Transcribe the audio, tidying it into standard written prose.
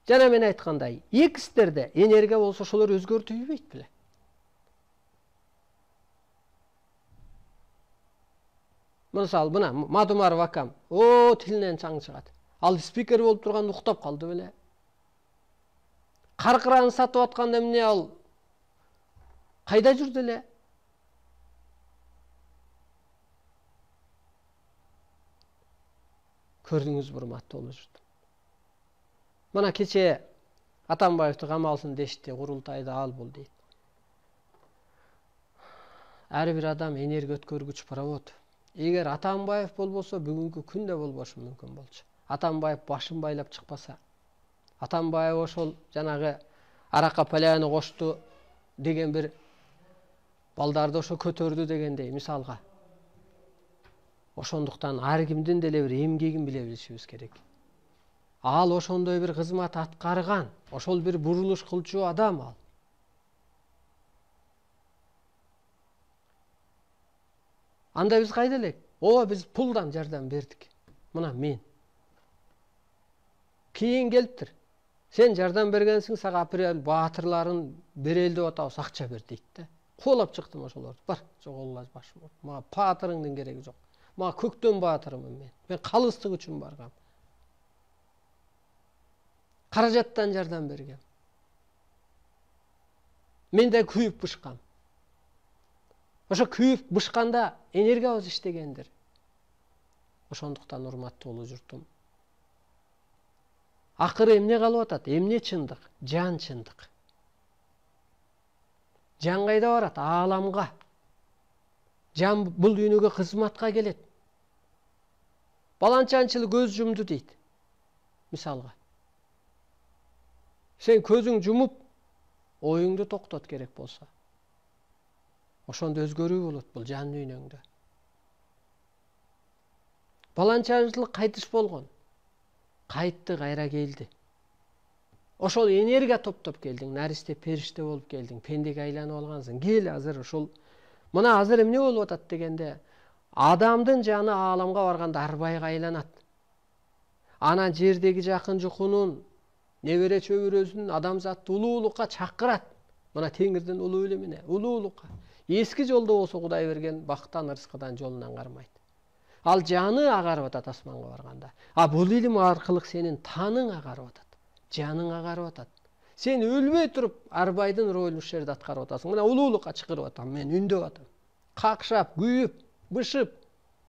Жана мен айткандай, экистерде энергия болсо ошолор өзгөртүлбөйт беле. Мисалы, мына Мадумаров акам, тилинен чаң чыгат. Ал спикер болуп турганда уктап калды беле. Каркыраны сатып атканда эмне ал кайда жүрдү эле? Көрдүңүз, урматтуу болуп жүрдү. Мына кече Атамбаевди камалсын дешти, курултайда ал бул дейт. Ар бир адам энергия өткөргүч провод. Эгер Атамбаев болбосо, бүгүнкү күн да болбошу мүмкүн болчу. Атамбаев башын байлап чыкпаса, Атамбаев ошол жанагы аракка поляны кошту деген бир балдарды ошо көтөрдү дегендей мисалга. Ошондуктан ар кимдин деле бир эмгегин биле билишибиз керек. Ал ошондой бир кызмат аткарган, ошол бир бурулуш кылчу адам ал. Анда биз кайда элек? Биз пулдан жардам бердик. Мына мен. Кийин келиптир. Сен жардам бергенсиң, сага апрель баатырларын берели деп атабыз, акча бер дейт да. Куулап чыктым ошолорду. Бар, жоголгула башым. Мага баатырыңдын кереги жок. Мага көктөн баатырмын мен. Мен калыстык үчүн баргам. Каражаттан жардам бергем. Мен да күйүп бышкам. Ошо күйүп бышканда энергиябыз иштегендир. Ошондуктан урматтуу болуп журтум. Акыры эмне калып атат? Эмне чындык? Жан чындык. Жан кайда барат? Ааламга. Жан бул дүйнөгө кызматка келет. Баланчанчылык көз жумду дейт. Мисалга. Сен көзүң жумуп, оюңду токтот керек болсо. Ошондо өзгөрүү болот бул жан дүйнөңдө. Баланчанчылык кайтыш болгон. Кайтты, кайра келди. Ошол энергия топтоп келдиң, наристе периште болуп келдиң, пендеге айланып алгансың. Кел азыр ошол. Мына азыр эмне болуп атат дегенде, адамдын жаны ааламга барганда арбайга айланат. Анан жердеги жакын жукунун, небере чөбүрөсүн адамзатты улуулукка чакырат. Мына теңирдин улуу эле эмне? Улуулукка. Эски жолдо болсо Кудай берген бактан, ырыскыдан, жолунан кармайт. Ал жаны агарып атат асманга барганда. Бул илим аркылуу сенин таның агарып атат. Жаның агарып атат. Сен өлбөй туруп арбайдын ролун ушул жерде аткарып атасың. Мына улуулукка чакырып атам, мен үндөп атам. Какшап, күйүп, бышып,